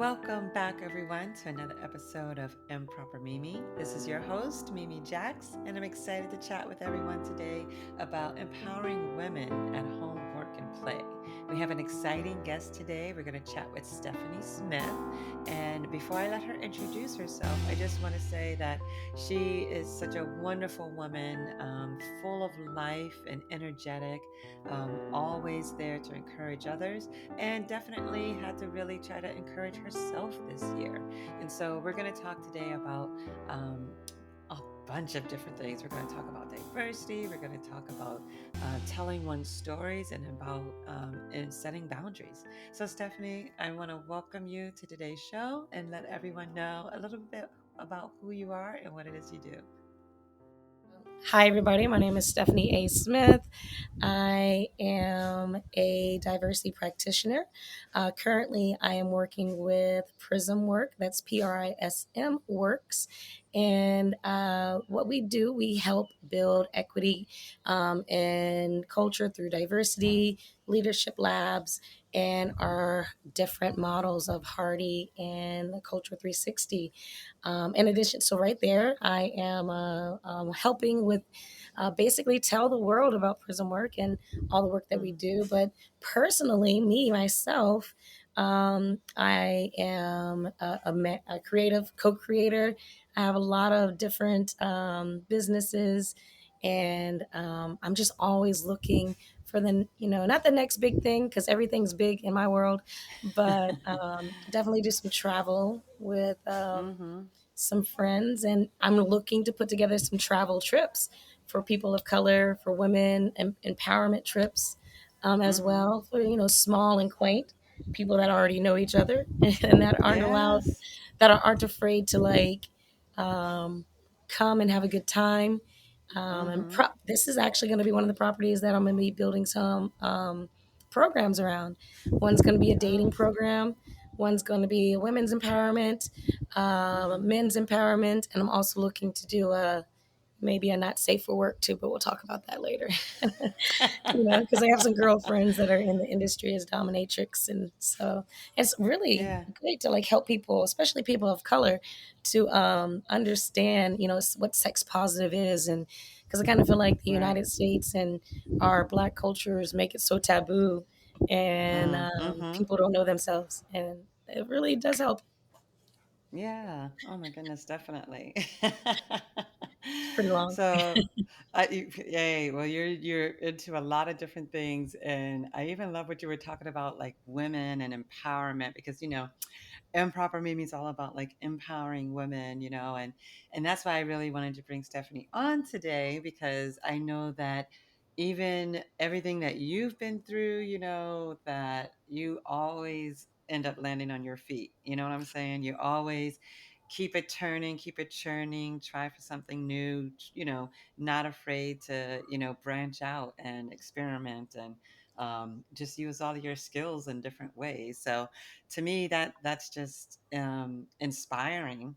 Welcome back, everyone, to another episode of MProper Mimi. This is your host, Mimi Jax, and I'm excited to chat with everyone today about empowering women at home, work, and play. We have an exciting guest today. We're going to chat with Stefanie Smith. And before I let her introduce herself, I just want to say that she is such a wonderful woman, full of life and energetic, always there to encourage others and definitely had to really try to encourage herself this year. And so we're going to talk today about a bunch of different things. We're going to talk about diversity. We're going to talk about telling one's stories and about and setting boundaries. So, Stefanie, I want to welcome you to today's show and let everyone know a little bit about who you are and what it is you do. Hi, everybody. My name is Stefanie A. Smith. I am a diversity practitioner. Currently, I am working with Prism Work. That's PRISM Works. And what we do, we help build equity and culture through diversity, leadership labs, and our different models of Hardy and the Culture 360. In addition, so right there, I am helping with basically tell the world about prison work and all the work that we Mm-hmm. do. But personally, me, myself, I am a creative co-creator. I have a lot of different businesses, and I'm just always looking for not the next big thing because everything's big in my world, but definitely do some travel with Mm-hmm. some friends, and I'm looking to put together some travel trips for people of color, for women, and empowerment trips as Mm-hmm. well, for small and quaint people that already know each other and that aren't allowed, Yes. aren't afraid to um, come and have a good time. Mm-hmm. This is actually going to be one of the properties that I'm going to be building some programs around. One's going to be a dating Oh. program. One's going to be women's empowerment, Mm-hmm. men's empowerment, and I'm also looking to do maybe a not safe for work too, but we'll talk about that later. Because I have some girlfriends that are in the industry as dominatrix, and so it's really Yeah. great to help people, especially people of color, to understand what sex positive is, and because I kind of feel like the Right. United States and our Black cultures make it so taboo, and Mm-hmm. people don't know themselves, and it really does help. Yeah. Oh my goodness, definitely. It's pretty long. So, yay. Well, you're into a lot of different things, and I even love what you were talking about, like women and empowerment, because improper Mimi is all about like empowering women, and that's why I really wanted to bring Stefanie on today because I know that even everything that you've been through, that you always end up landing on your feet. You know what I'm saying? You always keep it turning, keep it churning, try for something new, not afraid to, branch out and experiment and just use all of your skills in different ways. So to me, that's just inspiring,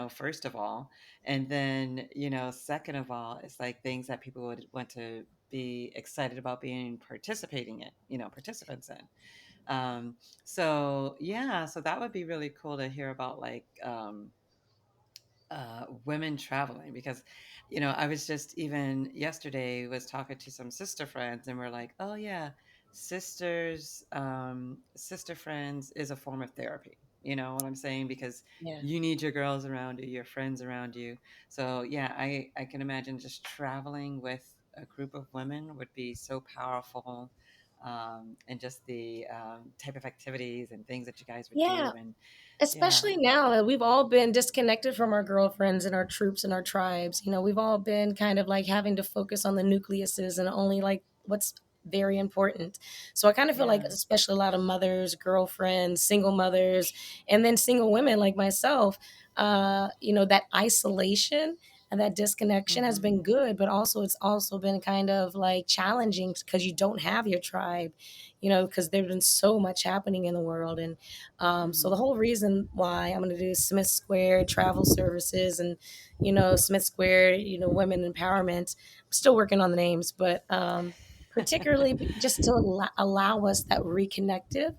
first of all. And then, second of all, it's like things that people would want to be excited about being participating in, participants in. Um, so yeah, so that would be really cool to hear about like women traveling because I was just even yesterday was talking to some sister friends and we're like, oh yeah, sister friends is a form of therapy. You know what I'm saying? Because Yeah. you need your girls around you, your friends around you. So yeah, I can imagine just traveling with a group of women would be so powerful. And just the type of activities and things that you guys would Yeah. do and yeah. Especially now that we've all been disconnected from our girlfriends and our troops and our tribes. We've all been kind of like having to focus on the nucleuses and only like what's very important. So I kind of feel like, Yeah. especially a lot of mothers, girlfriends, single mothers, and then single women like myself, that isolation and that disconnection has Mm-hmm. been good, but also it's also been kind of like challenging because you don't have your tribe, because there's been so much happening in the world. And so the Mm-hmm. whole reason why I'm going to do Smith Squared Travel Services and, Smith Squared, Women Empowerment. I'm still working on the names, but particularly just to allow us that reconnective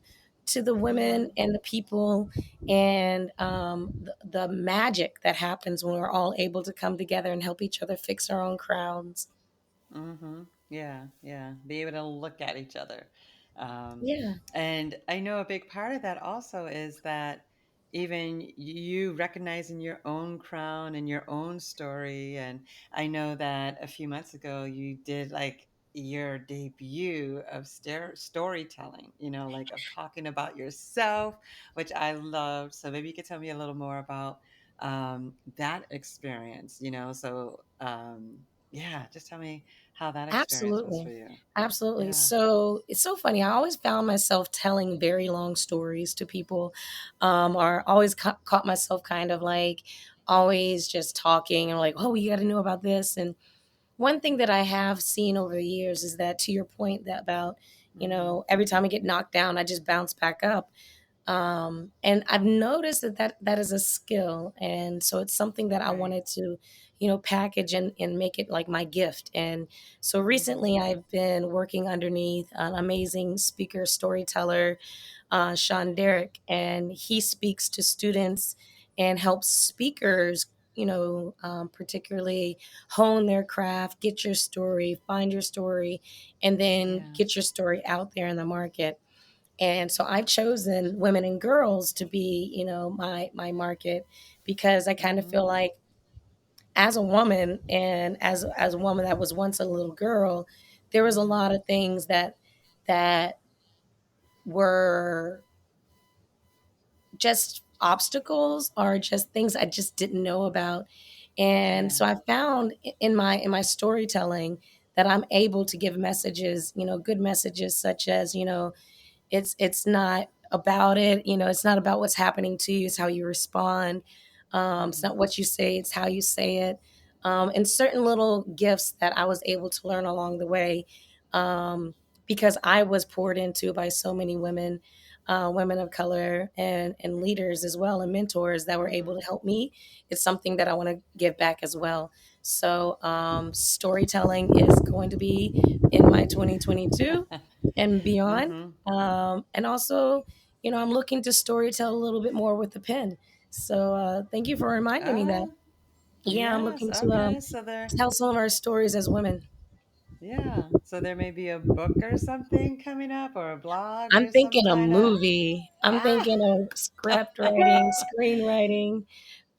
to the women Mhm. and the people and the magic that happens when we're all able to come together and help each other fix our own crowns. Mhm. Yeah, yeah. Be able to look at each other. Um, Yeah, and I know a big part of that also is that even you recognizing your own crown and your own story. And I know that a few months ago you did like your debut of storytelling, like of talking about yourself, which I loved. So maybe you could tell me a little more about that experience, yeah, just tell me how that experience was for absolutely. you. Absolutely. Yeah. So it's so funny. I always found myself telling very long stories to people, or always caught myself kind of like always just talking and like, oh, you got to know about this. And one thing that I have seen over the years is that, to your point, that about, Mhm. every time I get knocked down, I just bounce back up. And I've noticed that is a skill, and so it's something that I Right. wanted to, package and make it like my gift. And so Mhm. recently, I've been working underneath an amazing speaker storyteller, Sean Derrick, and he speaks to students and helps speakers. Particularly hone their craft, get your story, find your story, and then Yeah. get your story out there in the market. And so I've chosen women and girls to be, my market, because I kind of Mhm. feel like, as a woman and as a woman that was once a little girl, there was a Yeah. lot of things that were just obstacles or just things I just didn't know about. And Yeah. so I found in my storytelling that I'm able to give messages, good messages, such as, it's not about it, it's not about what's happening to you, it's how you respond. It's not Mhm. what you say, it's how you say it. And certain little gifts that I was able to learn along the way, um, because I was poured into by so many women, women of color, and leaders as well, and mentors that were able Mhm. to help me. It's something that I want to give back as well. So storytelling is going to be in my 2022 and beyond. Mhm. And also, I'm looking to storytell a little bit more with the pen. So thank you for reminding me that. Oh, Yeah, I'm yes. looking to Okay. So there, tell some of our stories as women. yeah. So there may be a book or something coming up or a blog I'm or some thinking a kind of movie. I'm ah. thinking of script writing, screenwriting.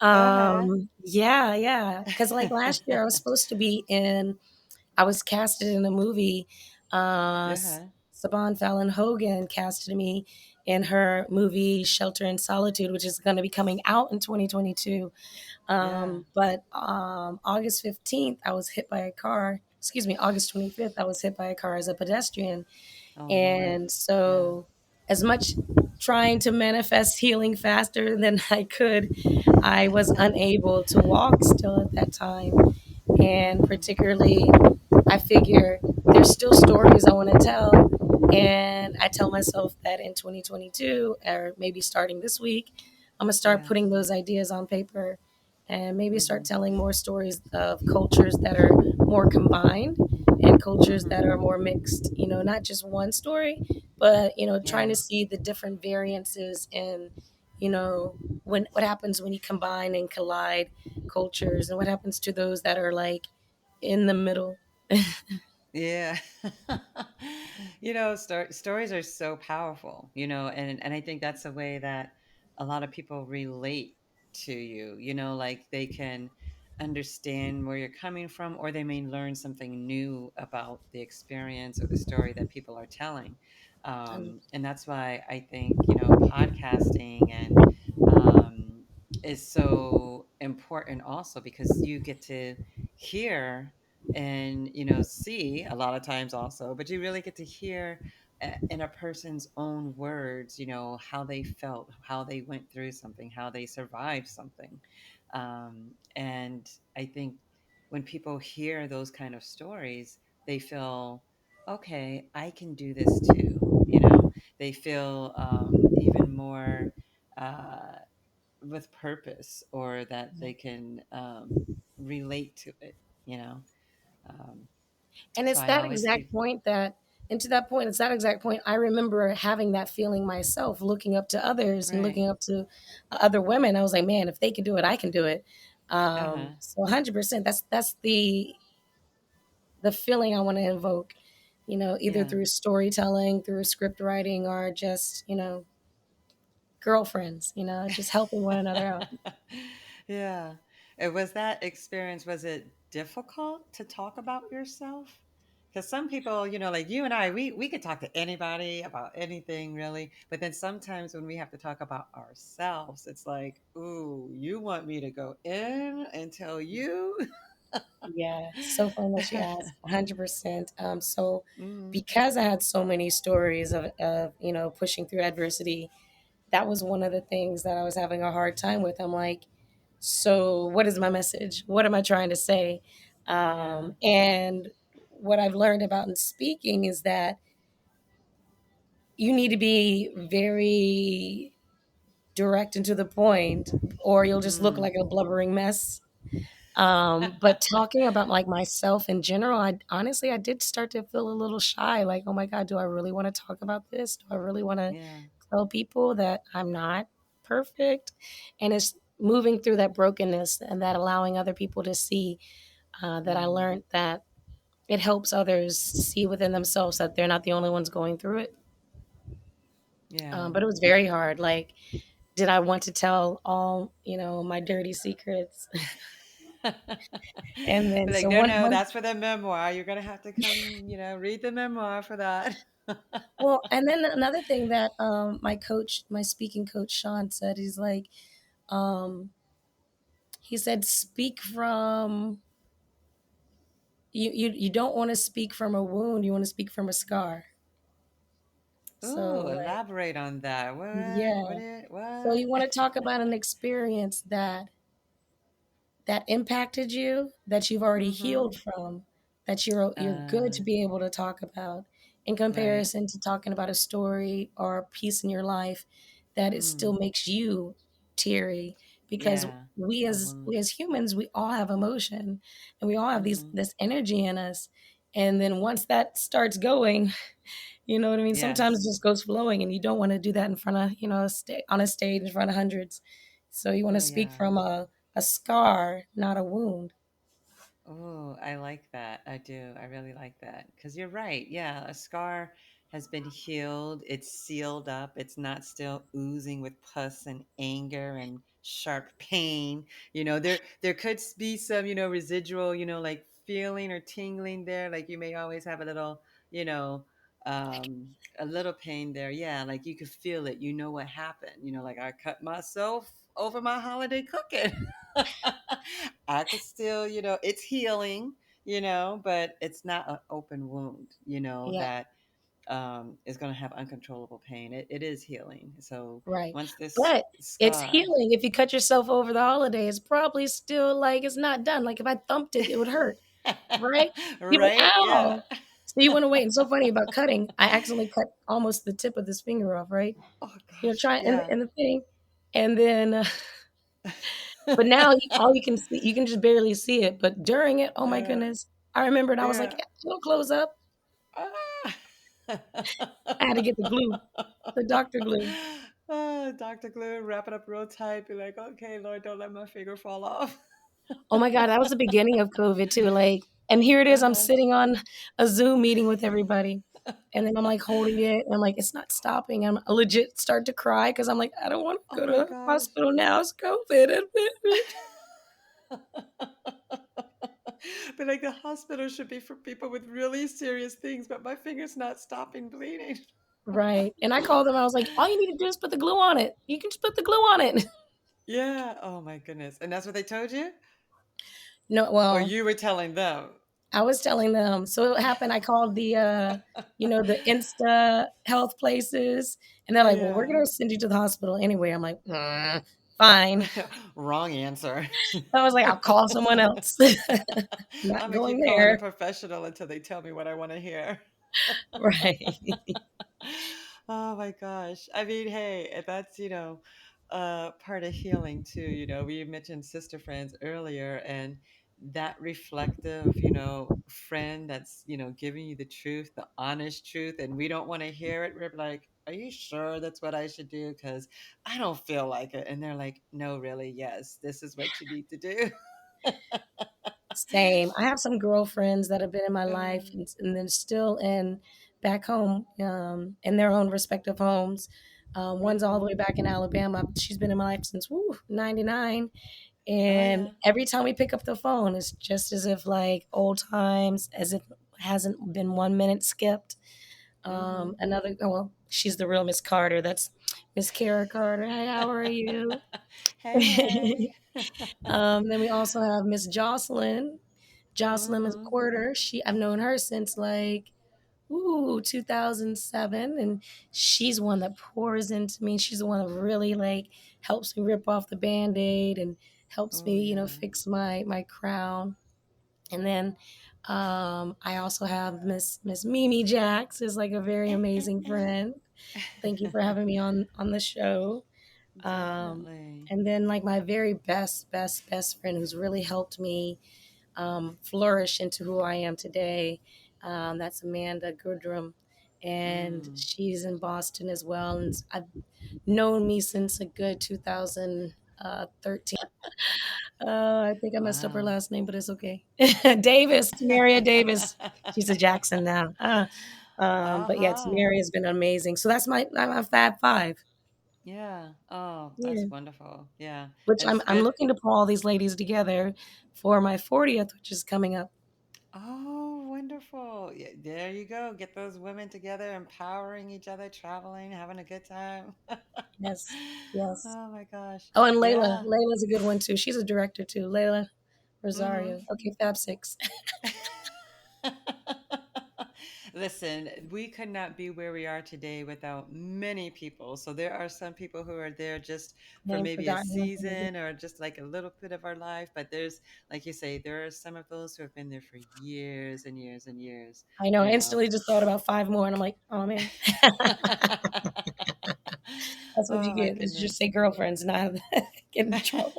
Uh-huh. Yeah, yeah. Because like last year, I was supposed to be in. I was casted in a movie. Uh-huh. Saban Fallon Hogan casted me in her movie Shelter in Solitude, which is going to be coming out in 2022. Yeah. But August 15th, I was hit by a car. Excuse me, August 25th, I was hit by a car as a pedestrian. Oh Lord. And Yeah. so, as much trying to manifest healing faster than I could, I was unable to walk still at that time. And Mhm. particularly, I figure there's still stories I want to tell. And I tell myself that in 2022, or maybe starting this week, I'm going to start Yeah. putting those ideas on paper and maybe start Mhm. telling more stories of cultures that are more combined and cultures that Mhm. are more mixed, not just one story, but, trying Yeah. to see the different variances in, what happens when you combine and collide cultures, and what happens to those that are like in the middle. Yeah. Stories are so powerful, and I think that's a way that a lot of people relate to you, like they can understand where you're coming from, or they may learn something new about the experience or the story that people are telling. And that's why I think, podcasting and is so important also because you get to hear and see a lot of times also, but you really get to hear in a person's own words, how they felt, how they went through something, how they survived something. And I think when people hear those kind of stories, they feel, okay, I can do this too. They feel even more uh, with purpose, or that they can relate to it. you know um, And so it's I that always exact keep point that And to that point, it's that exact point. I remember having that feeling myself, looking up to others and Right. looking up to other women. I was like, man, if they can do it, I can do it. Uh-huh. So 100%, that's the feeling I want to invoke, either Yeah. through storytelling, through script writing, or just, girlfriends, just helping one another out. Yeah. And was that experience, was it difficult to talk about yourself? Because some people, like you and I, we could talk to anybody about anything really. But then sometimes when we have to talk about ourselves, it's like, ooh, you want me to go in and tell you? Yeah, it's so funny that you asked. 100%. So Mm, because I had so many stories of pushing through adversity, that was one of the things that I was having a hard time with. I'm like, so what is my message? What am I trying to say? yeah. And what I've learned about in speaking is that you need to be very direct and to the point, or you'll just look Mm. like a blubbering mess. But talking about like myself in general, I honestly I did start to feel a little shy. Like, oh my God, do I really want to talk about this? Do I really want to Yeah. tell people that I'm not perfect? And it's moving through that brokenness and that allowing other people to see that I Mm. learned that it helps others see within themselves that they're not the only ones going through it. Yeah. But it was very hard. Like, did I want to tell all my dirty secrets? And Be then like, so no, one no, one that's for the memoir. You're gonna have to come, read the memoir for that. Well, and then another thing that my coach, my speaking coach Sean said, he's like, um, he said, speak from you don't want to speak from a wound, you want to speak from a scar. So Ooh, like, elaborate on that. What? yeah. So What? you want to talk about an experience that impacted you, that you've already Mm-hmm. healed from, that you're good Uh, to be able to talk about, in right. comparison to talking about a story or a piece in your life that it still Mm. makes you teary. Because Yeah. we A as wound. we as humans, we all have emotion, and we all have these Mm-hmm. this energy in us. And then once that starts going, you know what I mean? Sometimes it Yes. just goes flowing, and you don't want to do that in front of, on a stage in front of hundreds. So you want to Oh speak yeah. from a scar, not a wound. Oh, I like that. I do. I really like that. Because you're right. Yeah, a scar has been healed. It's sealed up. It's not still oozing with pus and anger and sharp pain. There could be some, residual, like feeling or tingling there. Like you may always have you know, a little pain there. Yeah, like you could feel it. You know what happened. Like I cut myself over my holiday cooking. I could still, it's healing, but it's not an open wound, Yeah, that is going to have uncontrollable pain. It is healing. So right. once this But it's scar, healing. If you cut yourself over the holidays, probably still like it's not done. Like if I thumped it, it would hurt, right? You'd be like, right? Yeah. ow. So you want to wait. And so funny about cutting, I accidentally cut almost the tip of this finger off, right? Oh gosh. Trying Yeah. and the thing. And then, but now all you can see, you can just barely see it. But during it, oh my uh, goodness, I remembered I was like, yeah. yeah, it'll close up. Ah. I had to get the glue, the doctor glue. Dr. Glue, wrap it up real tight. Be like, okay, Lord, don't let my finger fall off. Oh my god, that was the beginning of COVID too, like and here it is, I'm Uh-huh. sitting on a Zoom meeting with everybody, and then I'm, like, holding it, and I'm like, "It's not stopping." I legit start to cry because 'cause I'm like, "I don't wanna Oh go my to gosh. hospital now, it's COVID." But like the hospital should be for people with really serious things, but my finger's not stopping bleeding. Right, and I called them, I was like, "All you need to do is put the glue on it. You can just put the glue on it." Yeah. Oh my goodness. And that's what they told you? No, Or well, you were telling them? I was telling them. So it happened, I called the Insta health places, and they're like, "Well, we're Yeah. gonna send you to the hospital anyway." I'm like, fine." Wrong answer. I was like, "I'll call someone else." Not I'm gonna going keep calling a there. professional until they tell me what I want to hear. Right. Oh my gosh. I mean, hey, that's, part of healing too. We mentioned sister friends earlier, and that reflective, friend that's, giving you the truth, the honest truth, and we don't want to hear it. We're like, are you sure that's what I should do? Because I don't feel like it. And they're like, no, really, yes, this is what you need to do. Same. I have some girlfriends that have been in my life, Uh, and then still in back home, in their own respective homes. One's all the way mm-hmm. back in Alabama. She's been in my life since '99, Oh, and yeah. every time we pick up the phone, it's just as if like old times, as if hasn't been 1 minute skipped. Mm-hmm. Another, oh, well, she's the real Miss Carter. That's Miss Kara Carter. Hi, how are you? Hey, hey. Then we also have Miss Jocelyn. Jocelyn Mm-hmm. McQuarter. I've known her since like 2007, and she's one that pours into me. She's the one that really like helps me rip off the band-aid and helps Oh, me, yeah. fix my crown. And then I also have Miss Mimi Jax is like a very amazing friend. Thank you for having me on the show. Um, Definitely. and then like my very best friend who's really helped me flourish into who I am today. That's Amanda Goodrum, and Mm. she's in Boston as well. And I've known me since a good 2013. I think I messed up her Wow. last name, but it's okay. Davis, Tamaria Davis. She's a Jackson now. But yeah, Uh-huh. Tamaria has been amazing. So that's my Fab Five. Yeah. Oh, Yeah. that's wonderful. Yeah. Which It's I'm good. looking to pull all these ladies together for my 40th, which is coming up. Oh, wonderful. Yeah, there you go. Get those women together, empowering each other, traveling, having a good time. Yes, yes. Oh my gosh. Oh, and Layla. Yeah. Layla's a good one too. She's a director too. Layla Mm-hmm. Rosario. Okay, Fab Six. Listen, we could not be where we are today without many people. So there are some people who are there just for Name maybe a forgotten. season or just like a little bit of our life. But there's, like you say, there are some of those who have been there for years and years and years, I know. I you know. instantly just thought about five more, and I'm like, oh man, that's what Oh you my get. Is just goodness. say girlfriends, not get in trouble.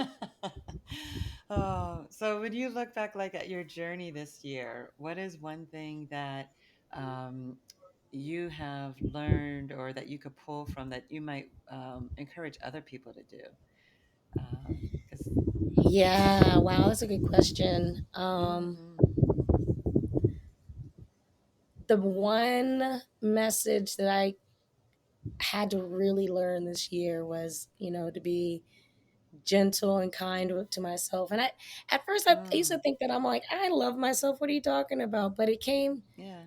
Oh, so when you look back like at your journey this year, what is one thing that um, you have learned or that you could pull from that you might encourage other people to do? Because Yeah. Wow, that's a good question. hmm The one message that I had to really learn this year was, to be gentle and kind to myself. And at first, I used to mm, think that I'm like, I love myself. What are you talking about? But it came, yeah,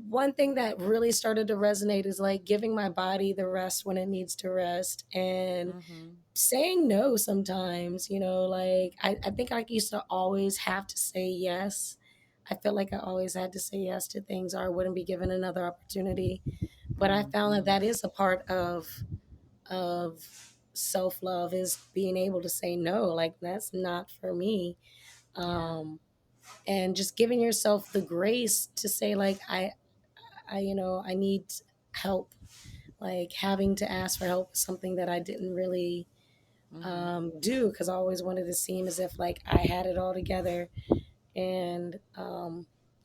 one thing that really started to resonate is like giving my body the rest when it needs to rest, and hmm saying no sometimes. Like I think I used to always have to say yes. I felt like I always had to say yes to things, or I wouldn't be given another opportunity. But I found that hmm that is a part of self love, is being able to say no. Like that's not for me. yeah, And just giving yourself the grace to say like I need help. Like having to ask for help is something that I didn't really hmm do, because I always wanted to seem as if like I had it all together. And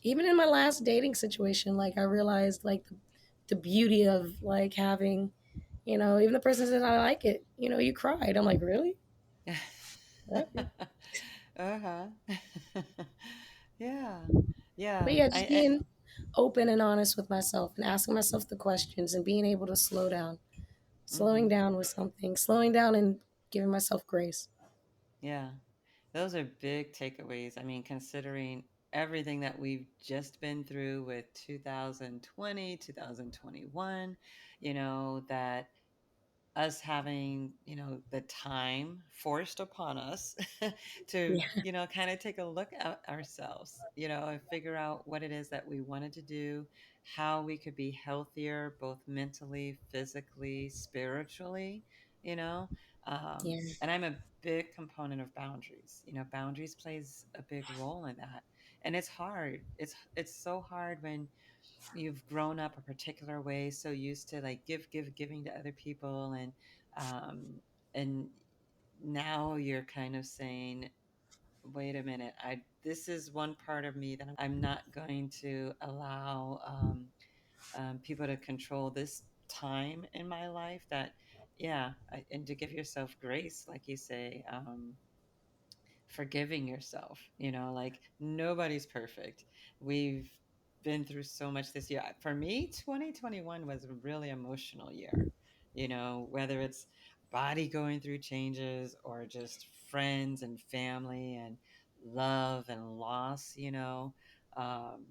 even in my last dating situation, like I realized like the beauty of like having, even the person said I like it, you cried. I'm like, really? Okay. uh-huh. Yeah, But yeah. yeah, I, just being open and honest with myself and asking myself the questions and being able to slow down. Slowing hmm down with something, slowing down and giving myself grace. yeah. Those are big takeaways. I mean, considering everything that we've just been through with 2020, 2021, that us having, the time forced upon us to, Yeah. kind of take a look at ourselves, and figure out what it is that we wanted to do, how we could be healthier, both mentally, physically, spiritually, you know. Yeah. And I'm a big component of boundaries. Boundaries plays a big role in that. And it's hard. It's so hard when you've grown up a particular way, so used to like giving to other people, um and now you're kind of saying, wait a minute, I this is one part of me that I'm not going to allow people to control this time in my life. That, yeah, and to give yourself grace, like you say, forgiving yourself, like nobody's perfect. We've been through so much this year. For me, 2021 was a really emotional year, whether it's body going through changes or just friends and family and love and loss. Um,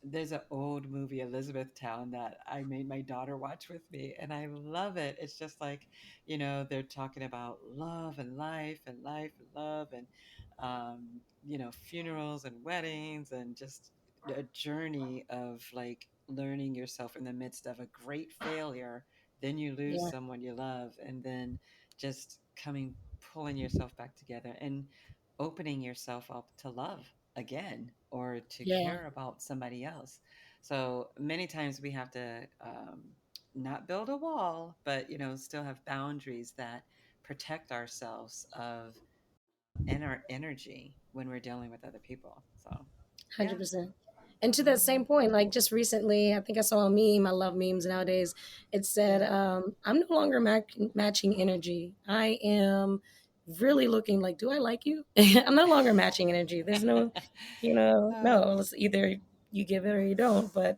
there's an old movie, Elizabethtown, that I made my daughter watch with me, and I love it. It's just like, they're talking about love and life and life and love and funerals and weddings and just a journey of like learning yourself in the midst of a great failure. Then you lose Yeah, someone you love, and then just pulling yourself back together and opening yourself up to love again or to yeah, care about somebody else. So many times we have to not build a wall, but still have boundaries that protect ourselves of and our energy when we're dealing with other people. So, yeah. 100%. And to that Hmm. same point, like just recently, I think I saw a meme. I love memes nowadays. It said, Yeah. I'm no longer matching energy. I am really looking like, do I like you? I'm no longer matching energy. There's no, Oh, no, it's either you give it or you don't. But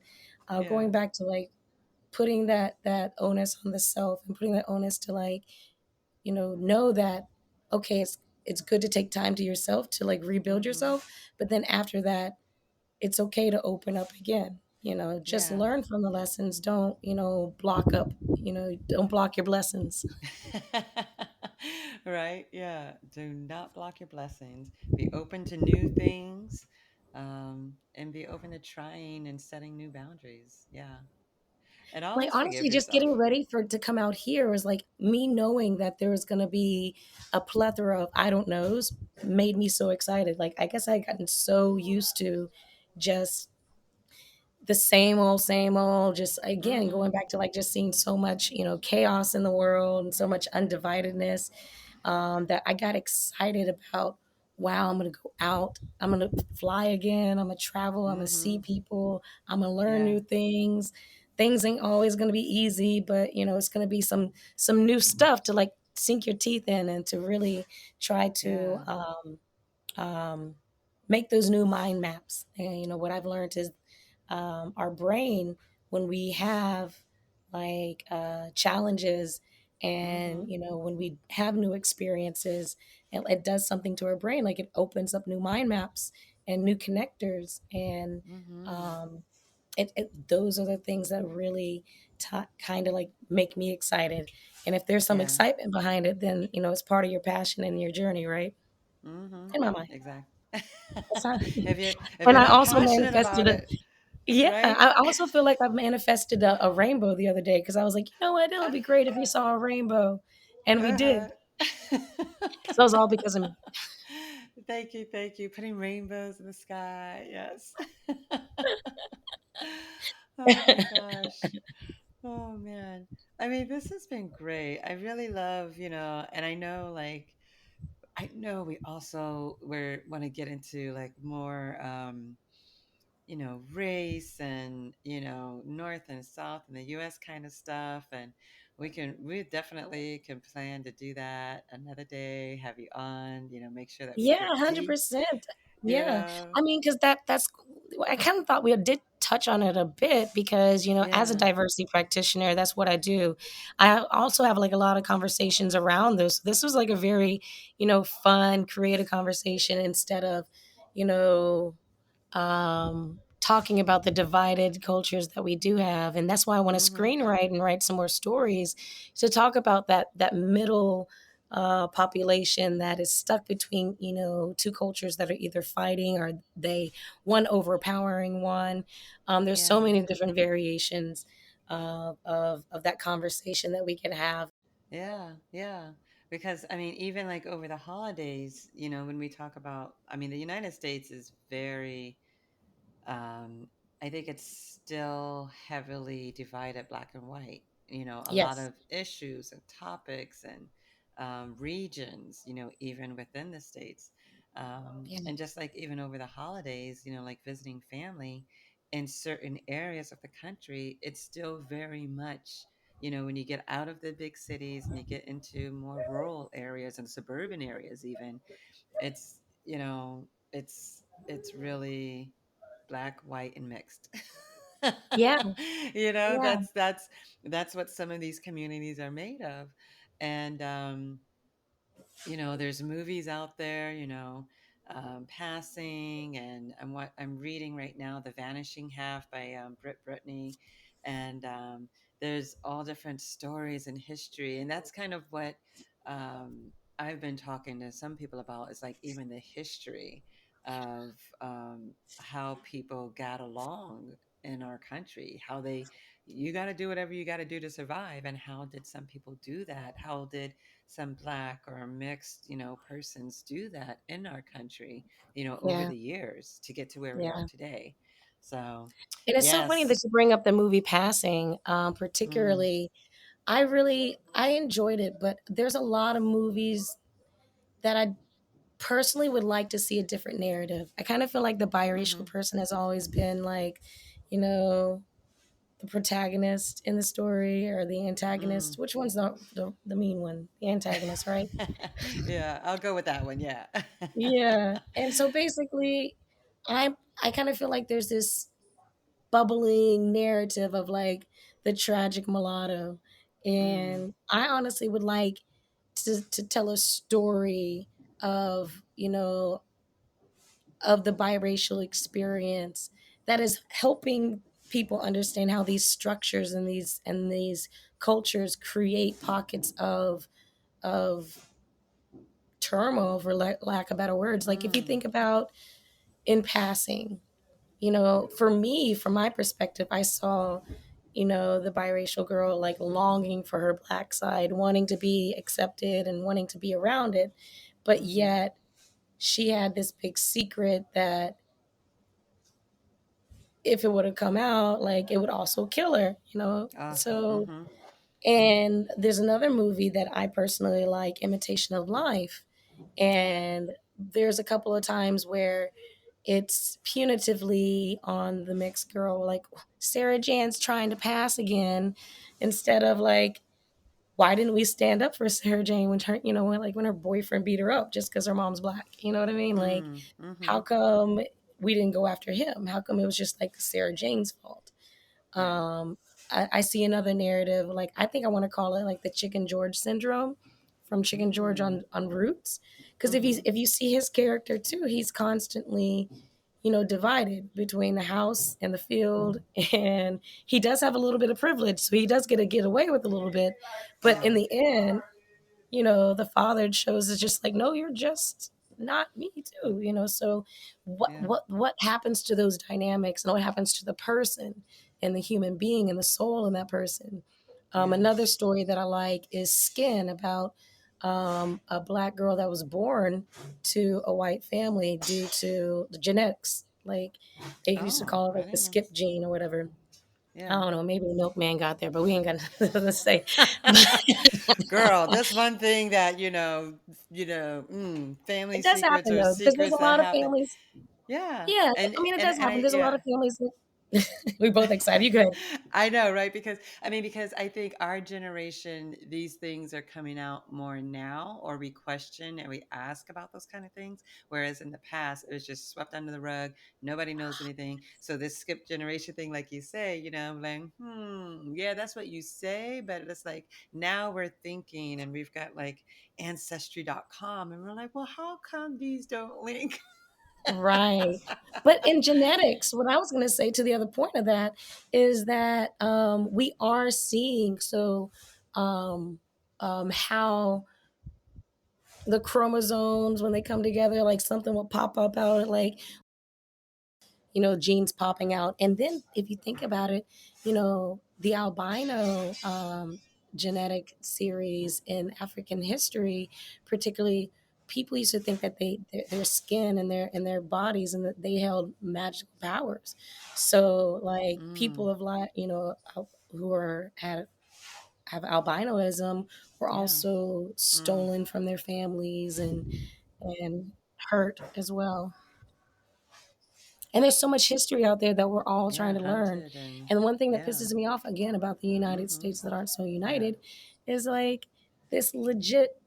yeah. going back to like putting that onus on the self and putting that onus to like, know that, okay, it's good to take time to yourself to like rebuild Hmm. yourself. But then after that, it's okay to open up again. Just Yeah. learn from the lessons. Don't, block up, don't block your blessings. Right. Yeah. Do not block your blessings. Be open to new things, and be open to trying and setting new boundaries. Yeah. And Like always forgive honestly, just yourself. getting ready for it to come out here was like me knowing that there was gonna be a plethora of I don't knows made me so excited. Like I guess I gotten so used to just the same old, just again Hmm. going back to like just seeing so much, chaos in the world and so much undividedness, that I got excited about. Wow, I'm gonna go out. I'm gonna fly again. I'm gonna travel. I'm gonna see Hmm. people. I'm gonna learn Yeah. new things. Things ain't always gonna be easy, but it's gonna be some new stuff to like sink your teeth in and to really try to Yeah. um, make those new mind maps. And what I've learned is our brain, when we have like challenges and Hmm. when we have new experiences, it does something to our brain. Like it opens up new mind maps and new connectors, and Hmm. um, those are the things that really kind of like make me excited. And if there's some Yeah. excitement behind it, then it's part of your passion and your journey, right? Hmm. In my mind. Exactly. That's how, If and you're I not also passionate manifested about a it, yeah. right? I also feel like I've manifested a rainbow the other day because I was like, you know what, it would be great if we saw a rainbow, and we Uh-huh. did. So it was all because of me. Thank you, thank you. Putting rainbows in the sky. Yes. Oh my gosh. Oh man. I mean, this has been great. I really love, and I know like I know we want to get into like more race and, North and South and the US kind of stuff. And we definitely can plan to do that another day, have you on, make sure that we Yeah, get deep, 100%. you Yeah, know? I mean, because that's I kind of thought we did touch on it a bit because as a Yeah. diversity practitioner, that's what I do. I also have like a lot of conversations around this. This was like a very fun, creative conversation instead of you know talking about the divided cultures that we do have, and that's why I want to Mm-hmm. screenwrite and write some more stories to talk about that middle population that is stuck between two cultures that are either fighting or they one overpowering one. There's so Yeah. many different variations of that conversation that we can have. Yeah. Yeah. Because I mean, even like over the holidays, when we talk about, I mean, the United States is very Um, I think it's still heavily divided black and white. A lot Yes. of issues and topics and regions, even within the states. Yeah. And just like even over the holidays, like visiting family in certain areas of the country, it's still very much, when you get out of the big cities and you get into more rural areas and suburban areas, even, it's, it's really black, white, and mixed. Yeah. Yeah. That's what some of these communities are made of. And there's movies out there, Passing, and I'm reading right now, The Vanishing Half by Britt Brittany, and there's all different stories and history, and that's kind of what I've been talking to some people about. Is like even the history of how people got along in our country, how they you got to do whatever you got to do to survive, and how did some people do that? How did some black or mixed, persons do that in our country, over Yeah. the years to get to where we are Yeah. today. So, And it's so funny that yes. you bring up the movie Passing, Mm, particularly. I enjoyed it, but there's a lot of movies that I personally would like to see a different narrative. I kind of feel like the biracial mm-hmm, person has always been like, you know, the protagonist in the story or the antagonist. mm. Which one's the mean one? The antagonist, right? Yeah, I'll go with that one. Yeah. Yeah. And so basically, I kind of feel like there's this bubbling narrative of like the tragic mulatto. Mm, And I honestly would like to tell a story of, of the biracial experience that is helping people understand how these structures and these cultures create pockets of turmoil, for lack of better words. Like if you mm, think about In Passing, for me, from my perspective, I saw, the biracial girl like longing for her black side, wanting to be accepted and wanting to be around it. But mm-hmm. yet she had this big secret that if it would have come out, like it would also kill her. So, Mm-hmm, and there's another movie that I personally like, Imitation of Life. And there's a couple of times where it's punitively on the mixed girl, like Sarah Jan's trying to pass again, instead of like, why didn't we stand up for Sarah Jane when her, when her boyfriend beat her up just because her mom's black? You know what I mean? Like, mm-hmm. how come we didn't go after him? How come it was just like Sarah Jane's fault? Yeah. Um, I see another narrative, like I think I want to call it like the Chicken George syndrome from Chicken George Mm, on Roots, because mm-hmm. if you see his character too, he's constantly, divided between the house and the field, and he does have a little bit of privilege, so he does get away with a little bit, but in Yeah. the end, the father shows is just like, no, you're just not me too, so Yeah. what happens to those dynamics and what happens to the person and the human being and the soul in that person. Another Yes. story that I like is Skin, about a black girl that was born to a white family due to the genetics, like they used to Oh, call it I like the didn't know. skip gene or whatever. I Yeah. don't know, maybe the milkman got there, but we ain't got nothing to say. Girl, that's one thing that, family It does secrets happen or though, because there's secrets a that lot of happen. families. Yeah. Yeah, And I mean, it and does and happen. I There's a lot yeah. of families that we both excited. You good? I know, right? Because I think our generation, these things are coming out more now, or we question and we ask about those kind of things. Whereas in the past, it was just swept under the rug. Nobody knows anything. So this skip generation thing, like you say, like, yeah, that's what you say. But it's like now we're thinking, and we've got like ancestry.com, and we're like, well, how come these don't link? Right. But in genetics, what I was going to say to the other point of that is that we are seeing um, how the chromosomes, when they come together, like something will pop up out, like genes popping out. And then if you think about it, the albino genetic series in African history, particularly, people used to think that their skin and their bodies, and that they held magical powers. So like people Mm, of like, who are had have albinoism were yeah. also Mm. stolen from their families, and hurt as well. And there's so much history out there that we're all trying Yeah, to learn. hunted and And one thing that yeah. pisses me off again about the United Mm-hmm. States that aren't so Yeah. united is like this legit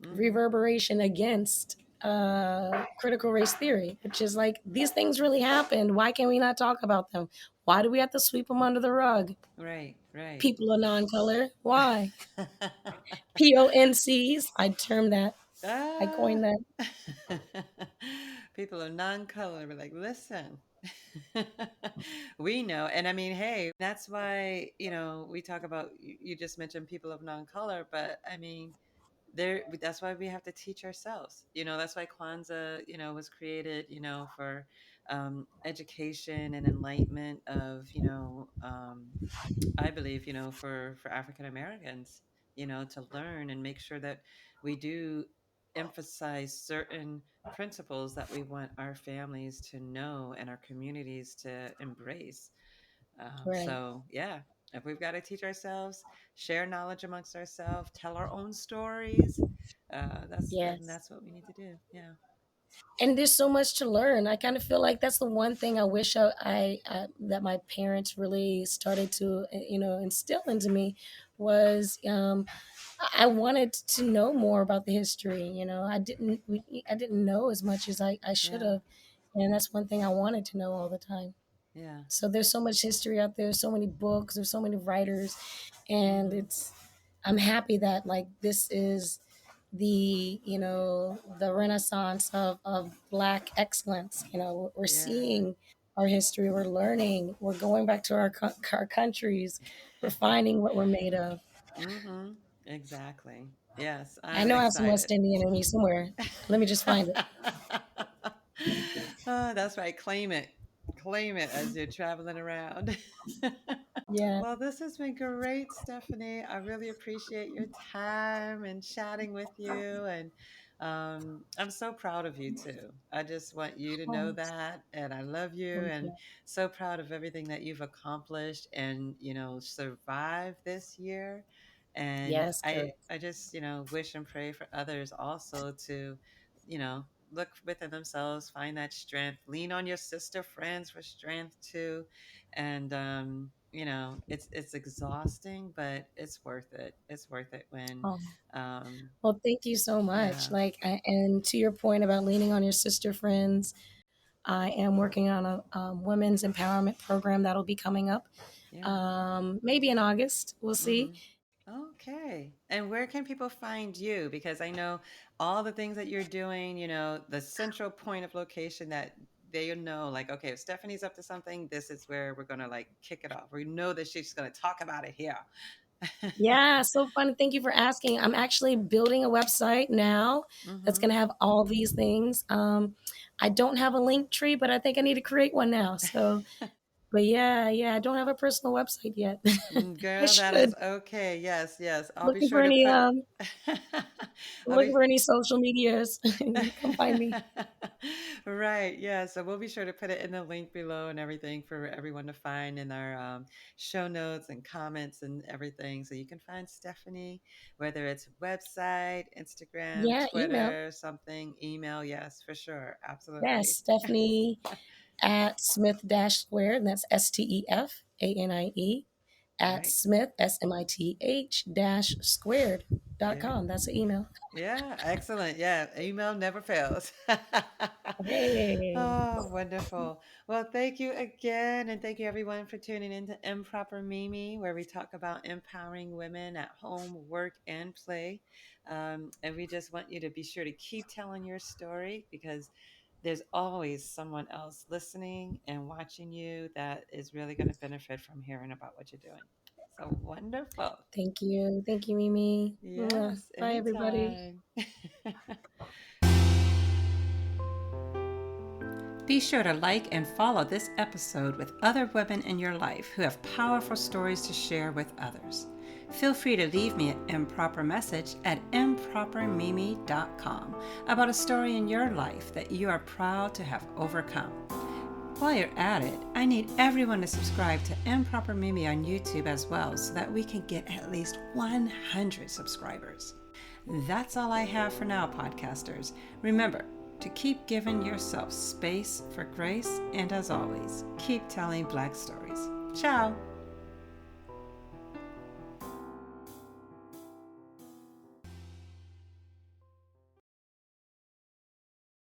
Mm-hmm. reverberation against critical race theory, which is like these things really happened. Why can we not talk about them? Why do we have to sweep them under the rug? Right, right. People of non-color, why? PONCs, I term that. I Ah. coined that. People of non-color were like, listen, we know. And I mean, hey, that's why, we talk about, you just mentioned people of non-color, but I mean, that's why we have to teach ourselves. That's why Kwanzaa, was created, for education and enlightenment of, I believe, for African Americans, to learn and make sure that we do emphasize certain principles that we want our families to know and our communities to embrace. Right. So, yeah, if we've got to teach ourselves, share knowledge amongst ourselves, tell our own stories, Yes. that's what we need to do. Yeah. And there's so much to learn. I kind of feel like that's the one thing I wish that my parents really started to instill into me was I wanted to know more about the history. I didn't know as much as I should Yeah. have, and that's one thing I wanted to know all the time. Yeah. So there's so much history out there, so many books, there's so many writers, and Mm-hmm. I'm happy that like this is the renaissance of black excellence. We're Yeah. seeing our history, we're learning, we're going back to our countries, we're finding what we're made of. Mm-hmm. Exactly. Yes, I I'm know I have some West excited. Indian in me somewhere. Let me just find it. Oh, that's right. Claim it. Claim it as you're traveling around. Yeah. Well, this has been great, Stephanie. I really appreciate your time and chatting with you. And I'm so proud of you, too. I just want you to know Oh, that. And I love you thank and you. so proud of everything that you've accomplished and, survived this year. And Yes, I, girl. I just, wish and pray for others also to, you know, look within themselves, find that strength, lean on your sister friends for strength too. And it's exhausting, but it's worth it. It's worth it when Oh. um Well, thank you so much. yeah. And to your point about leaning on your sister friends, I am working on a women's empowerment program that'll be coming up, Yeah. maybe in August. We'll see. Mhm. Okay. And where can people find you? Because I know all the things that you're doing, the central point of location that they know, like, okay, if Stephanie's up to something, this is where we're going to like kick it off. We know that she's going to talk about it here. Yeah, so fun. Thank you for asking. I'm actually building a website now that's going Mm-hmm. to have all these things. I don't have a link tree, but I think I need to create one now. So, but yeah, I don't have a personal website yet. I Girl, that should. is okay. Yes, yes. I'll be Looking sure for to any put I'll looking be for any social medias. Come find me. right. Yeah. So we'll be sure to put it in the link below and everything for everyone to find in our show notes and comments and everything. So you can find Stephanie, whether it's website, Instagram, Yeah, email. Twitter, something, email. Yes, for sure. Yes, Absolutely. Stephanie at Smith dash squared, and that's STEFANIE at Right. Smith SMITH dash Yeah. squared.com. That's the email. Yeah, excellent. Yeah, email never fails. Hey. Oh, wonderful. Well, thank you again. And thank you, everyone, for tuning in to Improper Mimi, where we talk about empowering women at home, work, and play. And we just want you to be sure to keep telling your story because there's always someone else listening and watching you that is really going to benefit from hearing about what you're doing. So wonderful. Thank you. Thank you, Mimi. Mwah. Yes, Bye, everybody. anytime. Be sure to like and follow this episode with other women in your life who have powerful stories to share with others. Feel free to leave me an improper message at impropermimi.com about a story in your life that you are proud to have overcome. While you're at it, I need everyone to subscribe to Improper Mimi on YouTube as well so that we can get at least 100 subscribers. That's all I have for now, podcasters. Remember, to keep giving yourself space for grace, and as always, keep telling Black stories. Ciao.